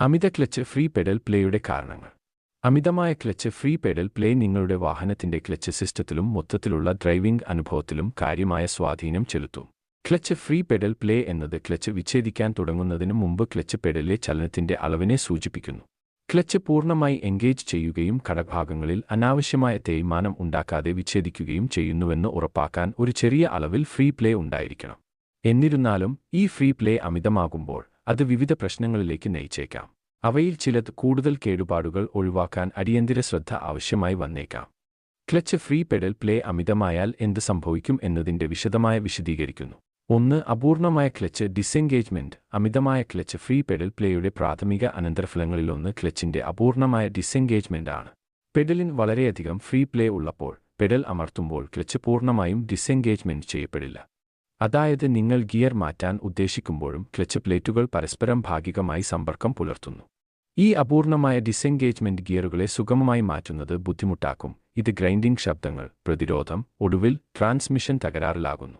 അമിത clutch free pedal പ്ലേയുടെ കാരണങ്ങൾ. അമിതമായ clutch free pedal play നിങ്ങളുടെ വാഹനത്തിന്റെ ക്ലച്ച് സിസ്റ്റത്തിലും മൊത്തത്തിലുള്ള ഡ്രൈവിംഗ് അനുഭവത്തിലും കാര്യമായ സ്വാധീനം ചെലുത്തും. ക്ലച്ച് ഫ്രീ പെഡൽ പ്ലേ എന്നത് ക്ലച്ച് വിച്ഛേദിക്കാൻ തുടങ്ങുന്നതിന് മുമ്പ് ക്ലച്ച് പെഡലിലെ ചലനത്തിന്റെ അളവിനെ സൂചിപ്പിക്കുന്നു. ക്ലച്ച് പൂർണ്ണമായി എൻഗേജ് ചെയ്യുകയും ഘടകഭാഗങ്ങളിൽ അനാവശ്യമായ തേയ്മാനം ഉണ്ടാക്കാതെ വിച്ഛേദിക്കുകയും ചെയ്യുന്നുവെന്ന് ഉറപ്പാക്കാൻ ഒരു ചെറിയ അളവിൽ ഫ്രീ പ്ലേ ഉണ്ടായിരിക്കണം. എന്നിരുന്നാലും ഈ ഫ്രീ പ്ലേ അമിതമാകുമ്പോൾ അത് വിവിധ പ്രശ്നങ്ങളിലേക്ക് നയിച്ചേക്കാം. അവയിൽ ചിലത് കൂടുതൽ കേടുപാടുകൾ ഒഴിവാക്കാൻ അടിയന്തര ശ്രദ്ധ ആവശ്യമായി വന്നേക്കാം. ക്ലച്ച് ഫ്രീ പെഡൽ പ്ലേ അമിതമായാൽ എന്ത് സംഭവിക്കും എന്നതിന്റെ വിശദമായ വിശദീകരിക്കുന്നു. 1. അപൂർണമായ ക്ലച്ച് ഡിസെൻഗേജ്മെന്റ്. അമിതമായ ക്ലച്ച് ഫ്രീ പെഡൽ പ്ലേയുടെ പ്രാഥമിക അനന്തരഫലങ്ങളിലൊന്ന് ക്ലച്ചിന്റെ അപൂർണമായ ഡിസെൻഗേജ്മെന്റ് ആണ്. പെഡലിന് വളരെയധികം ഫ്രീ പ്ലേ ഉള്ളപ്പോൾ പെഡൽ അമർത്തുമ്പോൾ ക്ലച്ച് പൂർണ്ണമായും ഡിസെൻഗേജ്മെന്റ് ചെയ്യപ്പെടില്ല. അതായത് നിങ്ങൾ ഗിയർ മാറ്റാൻ ഉദ്ദേശിക്കുമ്പോഴും ക്ലച്ച് പ്ലേറ്റുകൾ പരസ്പരം ഭാഗികമായി സമ്പർക്കം പുലർത്തുന്നു. ഈ അപൂർണമായ ഡിസെൻഗേജ്മെന്റ് ഗിയറുകളെ സുഗമമായി മാറ്റുന്നത് ബുദ്ധിമുട്ടാക്കും. ഇത് ഗ്രൈൻഡിംഗ് ശബ്ദങ്ങൾ, പ്രതിരോധം, ഒടുവിൽ ട്രാൻസ്മിഷൻ തകരാറിലാകുന്നു.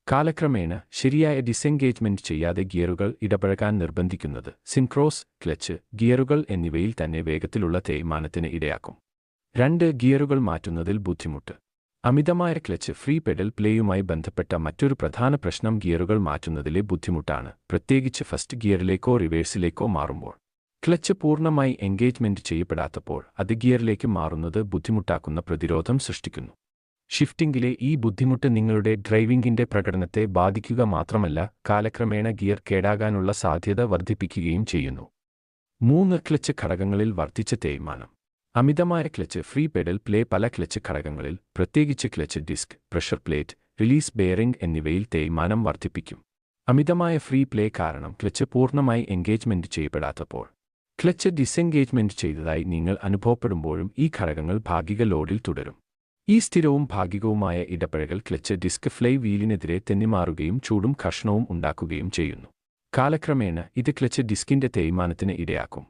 കാലക്രമേണ ശരിയായ ഡിസെൻഗേജ്മെന്റ് ചെയ്യാതെ ഗിയറുകൾ ഇടപഴകാൻ നിർബന്ധിക്കുന്നത് സിൻക്രോസ്, ക്ലച്ച്, ഗിയറുകൾ എന്നിവയിൽ തന്നെ വേഗത്തിലുള്ള തേയ്മാനത്തിന് ഇടയാക്കും. 2. ഗിയറുകൾ മാറ്റുന്നതിൽ ബുദ്ധിമുട്ട്. അമിതമായ ക്ലച്ച് ഫ്രീ പെഡൽ പ്ലേയുമായി ബന്ധപ്പെട്ട മറ്റൊരു പ്രധാന പ്രശ്നം ഗിയറുകൾ മാറ്റുന്നതിലെ ബുദ്ധിമുട്ടാണ്, പ്രത്യേകിച്ച് ഫസ്റ്റ് ഗിയറിലേക്കോ റിവേഴ്സിലേക്കോ മാറുമ്പോൾ. ക്ലച്ച് പൂർണ്ണമായി എൻഗേജ്മെന്റ് ചെയ്യപ്പെടാത്തപ്പോൾ അത് ഗിയറിലേക്ക് മാറുന്നത് ബുദ്ധിമുട്ടാക്കുന്ന പ്രതിരോധം സൃഷ്ടിക്കുന്നു. ഷിഫ്റ്റിംഗിലെ ഈ ബുദ്ധിമുട്ട് നിങ്ങളുടെ ഡ്രൈവിംഗിന്റെ പ്രകടനത്തെ ബാധിക്കുക മാത്രമല്ല, കാലക്രമേണ ഗിയർ കേടാകാനുള്ള സാധ്യത വർദ്ധിപ്പിക്കുകയും ചെയ്യുന്നു. 3. ക്ലച്ച് ഘടകങ്ങളിൽ വർദ്ധിച്ച തേയ്മാനം. അമിതമായ ക്ലച്ച് ഫ്രീ പെഡൽ പ്ലേ പല ക്ലച്ച് ഘടകങ്ങളിൽ, പ്രത്യേകിച്ച് clutch disk, pressure plate, release bearing എന്നിവയിൽ തേയ്മാനം വർദ്ധിപ്പിക്കും. അമിതമായ ഫ്രീ പ്ലേ കാരണം ക്ലച്ച് പൂർണ്ണമായി എൻഗേജ്മെന്റ് ചെയ്യപ്പെടാത്തപ്പോൾ ക്ലച്ച് ഡിസെൻഗേജ്മെന്റ് ചെയ്തതായി നിങ്ങൾ അനുഭവപ്പെടുമ്പോഴും ഈ ഘടകങ്ങൾ ഭാഗിക ലോഡിൽ തുടരും. ഈ സ്ഥിരവും ഭാഗികവുമായ ഇടപഴകൽ ക്ലച്ച് ഡിസ്ക് ഫ്ലൈ വീലിനെതിരെ തെന്നിമാറുകയും ചൂടും ഘർഷണവും ഉണ്ടാക്കുകയും ചെയ്യുന്നു. കാലക്രമേണ ഇത് ക്ലച്ച് ഡിസ്കിന്റെ തേയ്മാനത്തിന് ഇടയാക്കും.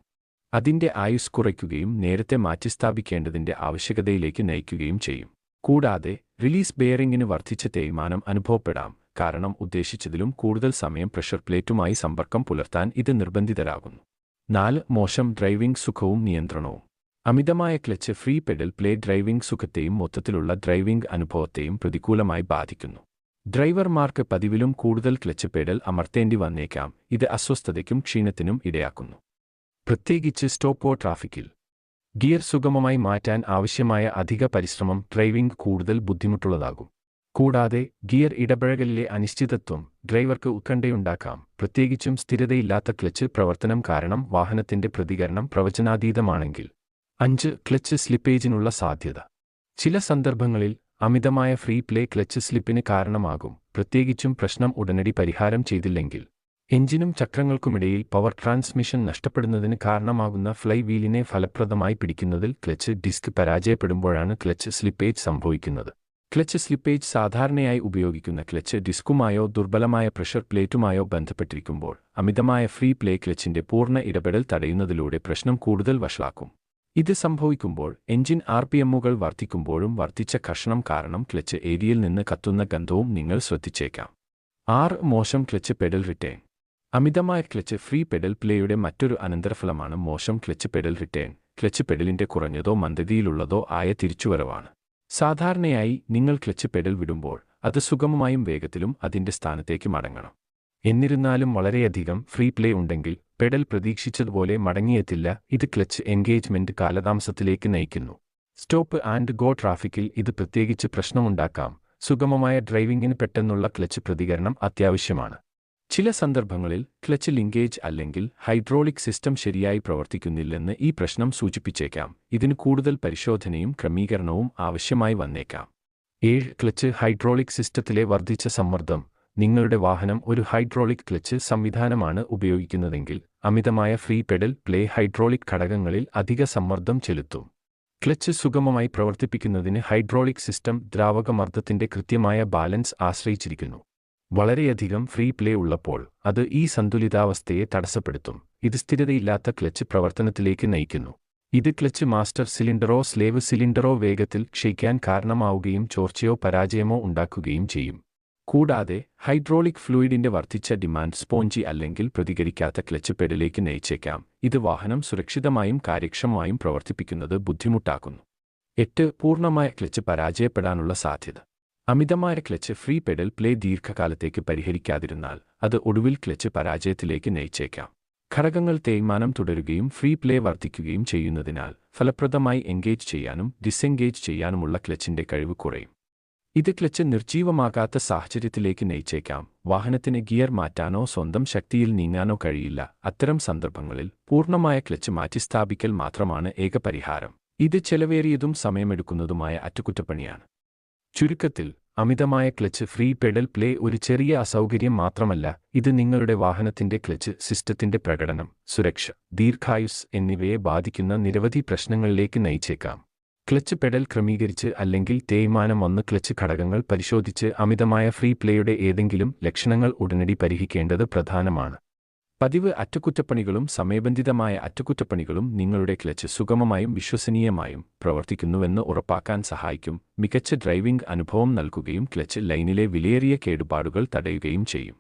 അതിന്റെ ആയുസ് കുറയ്ക്കുകയും നേരത്തെ മാറ്റിസ്ഥാപിക്കേണ്ടതിന്റെ ആവശ്യകതയിലേക്ക് നയിക്കുകയും ചെയ്യും. കൂടാതെ റിലീസ് ബെയറിംഗിന് വർദ്ധിച്ച തേയ്മാനം അനുഭവപ്പെടാം, കാരണം ഉദ്ദേശിച്ചതിലും കൂടുതൽ സമയം പ്രഷർ പ്ലേറ്റുമായി സമ്പർക്കം പുലർത്താൻ ഇത് നിർബന്ധിതരാകുന്നു. 4. മോശം ഡ്രൈവിംഗ് സുഖവും നിയന്ത്രണവും. അമിതമായ clutch free pedal play driving സുഖത്തെയും മൊത്തത്തിലുള്ള ഡ്രൈവിംഗ് അനുഭവത്തെയും പ്രതികൂലമായി ബാധിക്കുന്നു. ഡ്രൈവർമാർക്ക് പതിവിലും കൂടുതൽ ക്ലച്ച് പെഡൽ അമർത്തേണ്ടി വന്നേക്കാം. ഇത് അസ്വസ്ഥതയ്ക്കും ക്ഷീണത്തിനും ഇടയാക്കുന്നു, പ്രത്യേകിച്ച് സ്റ്റോപ്പോ ട്രാഫിക്കിൽ. ഗിയർ സുഗമമായി മാറ്റാൻ ആവശ്യമായ അധിക പരിശ്രമം ഡ്രൈവിംഗ് കൂടുതൽ ബുദ്ധിമുട്ടുള്ളതാകും. കൂടാതെ ഗിയർ ഇടപഴകലിലെ അനിശ്ചിതത്വം ഡ്രൈവർക്ക് ഉത്കണ്ഠയുണ്ടാക്കാം, പ്രത്യേകിച്ചും സ്ഥിരതയില്ലാത്ത ക്ലച്ച് പ്രവർത്തനം കാരണം വാഹനത്തിന്റെ പ്രതികരണം പ്രവചനാതീതമാണെങ്കിൽ. 5. ക്ലച്ച് സ്ലിപ്പേജിനുള്ള സാധ്യത. ചില സന്ദർഭങ്ങളിൽ അമിതമായ ഫ്രീ പ്ലേ ക്ലച്ച് സ്ലിപ്പിന് കാരണമാകും, പ്രത്യേകിച്ചും പ്രശ്നം ഉടനടി പരിഹാരം ചെയ്തില്ലെങ്കിൽ. എഞ്ചിനും ചക്രങ്ങൾക്കുമിടയിൽ പവർ ട്രാൻസ്മിഷൻ നഷ്ടപ്പെടുന്നതിന് കാരണമാകുന്ന ഫ്ലൈ വീലിനെ ഫലപ്രദമായി പിടിക്കുന്നതിൽ ക്ലച്ച് ഡിസ്ക് പരാജയപ്പെടുമ്പോഴാണ് ക്ലച്ച് സ്ലിപ്പേജ് സംഭവിക്കുന്നത്. ക്ലച്ച് സ്ലിപ്പേജ് സാധാരണയായി ഉപയോഗിക്കുന്ന ക്ലച്ച് ഡിസ്കുമായോ ദുർബലമായ പ്രഷർ പ്ലേറ്റുമായോ ബന്ധപ്പെട്ടിരിക്കുമ്പോൾ അമിതമായ ഫ്രീ പ്ലേ ക്ലച്ചിന്റെ പൂർണ്ണ ഇടപെടൽ തടയുന്നതിലൂടെ പ്രശ്നം കൂടുതൽ വഷളാക്കും. ഇത് സംഭവിക്കുമ്പോൾ എഞ്ചിൻ ആർപിഎമ്മുകൾ വർദ്ധിക്കുമ്പോഴും വർദ്ധിച്ച ഘർഷണം കാരണം ക്ലച്ച് ഏരിയയിൽ നിന്ന് കത്തുന്ന ഗന്ധവും നിങ്ങൾ ശ്രദ്ധിച്ചേക്കാം. 6. മോശം ക്ലച്ച് പെഡൽ റിട്ടേൺ. അമിതമായ ക്ലച്ച് ഫ്രീ പെഡൽ പ്ലേയുടെ മറ്റൊരു അനന്തരഫലമാണ് മോശം ക്ലച്ച് പെഡൽ റിട്ടേൺ. ക്ലച്ച് പെഡലിന്റെ കുറഞ്ഞതോ മന്ദതിയിലുള്ളതോ ആയ തിരിച്ചുവരവാണ്. സാധാരണയായി നിങ്ങൾ ക്ലച്ച് പെഡൽ വിടുമ്പോൾ അത് സുഗമമായും വേഗത്തിലും അതിന്റെ സ്ഥാനത്തേക്ക് മടങ്ങണം. എന്നിരുന്നാലും വളരെയധികം ഫ്രീ പ്ലേ ഉണ്ടെങ്കിൽ പെഡൽ പ്രതീക്ഷിച്ചതുപോലെ മടങ്ങിയെത്തില്ല. ഇത് ക്ലച്ച് എൻഗേജ്മെന്റ് കാലതാമസത്തിലേക്ക് നയിക്കുന്നു. സ്റ്റോപ്പ് ആൻഡ് ഗോ ട്രാഫിക്കിൽ ഇത് പ്രത്യേകിച്ച് പ്രശ്നമുണ്ടാക്കാം. സുഗമമായ ഡ്രൈവിംഗിന് പെട്ടെന്നുള്ള ക്ലച്ച് പ്രതികരണം അത്യാവശ്യമാണ്. ചില സന്ദർഭങ്ങളിൽ ക്ലച്ച് ലിങ്കേജ് അല്ലെങ്കിൽ ഹൈഡ്രോളിക് സിസ്റ്റം ശരിയായി പ്രവർത്തിക്കുന്നില്ലെന്ന് ഈ പ്രശ്നം സൂചിപ്പിച്ചേക്കാം. ഇതിന് കൂടുതൽ പരിശോധനയും ക്രമീകരണവും ആവശ്യമായി വന്നേക്കാം. 7. ക്ലച്ച് ഹൈഡ്രോളിക് സിസ്റ്റത്തിലെ വർദ്ധിച്ച സമ്മർദ്ദം. നിങ്ങളുടെ വാഹനം ഒരു ഹൈഡ്രോളിക് ക്ലച്ച് സംവിധാനമാണ് ഉപയോഗിക്കുന്നതെങ്കിൽ അമിതമായ ഫ്രീ പെഡൽ പ്ലേ ഹൈഡ്രോളിക് ഘടകങ്ങളിൽ അധിക സമ്മർദ്ദം ചെലുത്തും. ക്ലച്ച് സുഗമമായി പ്രവർത്തിപ്പിക്കുന്നതിന് ഹൈഡ്രോളിക് സിസ്റ്റം ദ്രാവകമർദ്ദത്തിന്റെ കൃത്യമായ ബാലൻസ് ആശ്രയിച്ചിരിക്കുന്നു. വളരെയധികം ഫ്രീ പ്ലേ ഉള്ളപ്പോൾ അത് ഈ സന്തുലിതാവസ്ഥയെ തടസ്സപ്പെടുത്തും. ഇത് സ്ഥിരതയില്ലാത്ത ക്ലച്ച് പ്രവർത്തനത്തിലേക്ക് നയിക്കുന്നു. ഇത് ക്ലച്ച് മാസ്റ്റർ സിലിണ്ടറോ സ്ലേവ് സിലിണ്ടറോ വേഗത്തിൽ ക്ഷയിക്കാൻ കാരണമാവുകയും ചോർച്ചയോ പരാജയമോ ഉണ്ടാക്കുകയും ചെയ്യും. കൂടാതെ ഹൈഡ്രോളിക് ഫ്ലൂയിഡിന്റെ വർദ്ധിച്ച ഡിമാൻഡ് സ്പോഞ്ചി അല്ലെങ്കിൽ പ്രതികരിക്കാത്ത ക്ലച്ച് പെഡലിലേക്ക് നയിച്ചേക്കാം. ഇത് വാഹനം സുരക്ഷിതമായും കാര്യക്ഷമമായും പ്രവർത്തിപ്പിക്കുന്നത് ബുദ്ധിമുട്ടാക്കുന്നു. 8. പൂർണ്ണമായ ക്ലച്ച് പരാജയപ്പെടാനുള്ള സാധ്യത. അമിതമായ ക്ലച്ച് ഫ്രീ പെഡൽ പ്ലേ ദീർഘകാലത്തേക്ക് പരിഹരിക്കാതിരുന്നാൽ അത് ഒടുവിൽ ക്ലച്ച് പരാജയത്തിലേക്ക് നയിച്ചേക്കാം. ഘടകങ്ങൾ തേയ്മാനം തുടരുകയും ഫ്രീ പ്ലേ വർദ്ധിക്കുകയും ചെയ്യുന്നതിനാൽ ഫലപ്രദമായി എൻഗേജ് ചെയ്യാനും ഡിസെൻഗേജ് ചെയ്യാനുമുള്ള ക്ലച്ചിന്റെ കഴിവ് കുറയും. ഇത് ക്ലച്ച് നിർജ്ജീവമാകാത്ത സാഹചര്യത്തിലേക്ക് നയിച്ചേക്കാം. വാഹനത്തിന് ഗിയർ മാറ്റാനോ സ്വന്തം ശക്തിയിൽ നീങ്ങാനോ കഴിയില്ല. അത്തരം സന്ദർഭങ്ങളിൽ പൂർണ്ണമായ ക്ലച്ച് മാറ്റിസ്ഥാപിക്കൽ മാത്രമാണ് ഏക പരിഹാരം. ഇത് ചെലവേറിയതും സമയമെടുക്കുന്നതുമായ അറ്റകുറ്റപ്പണിയാണ്. ചുരുക്കത്തിൽ, അമിതമായ ക്ലച്ച് ഫ്രീ പെഡൽ പ്ലേ ഒരു ചെറിയ അസൗകര്യം മാത്രമല്ല, ഇത് നിങ്ങളുടെ വാഹനത്തിന്റെ ക്ലച്ച് സിസ്റ്റത്തിന്റെ പ്രകടനം, സുരക്ഷ, ദീർഘായുസ് എന്നിവയെ ബാധിക്കുന്ന നിരവധി പ്രശ്നങ്ങളിലേക്ക് നയിച്ചേക്കാം. ക്ലച്ച് പെഡൽ ക്രമീകരിച്ച് അല്ലെങ്കിൽ തേയ്മാനം വന്ന് ക്ലച്ച് ഘടകങ്ങൾ പരിശോധിച്ച് അമിതമായ ഫ്രീ പ്ലേയുടെ ഏതെങ്കിലും ലക്ഷണങ്ങൾ ഉടനടി പരിഹരിക്കേണ്ടത് പ്രധാനമാണ്. പതിവ് അറ്റകുറ്റപ്പണികളും സമയബന്ധിതമായ അറ്റകുറ്റപ്പണികളും നിങ്ങളുടെ ക്ലച്ച് സുഗമമായും വിശ്വസനീയമായും പ്രവർത്തിക്കുന്നുവെന്ന് ഉറപ്പാക്കാൻ സഹായിക്കും, മികച്ച ഡ്രൈവിംഗ് അനുഭവം നൽകുകയും ക്ലച്ച് ലൈനിലെ വിലയേറിയ കേടുപാടുകൾ തടയുകയും ചെയ്യും.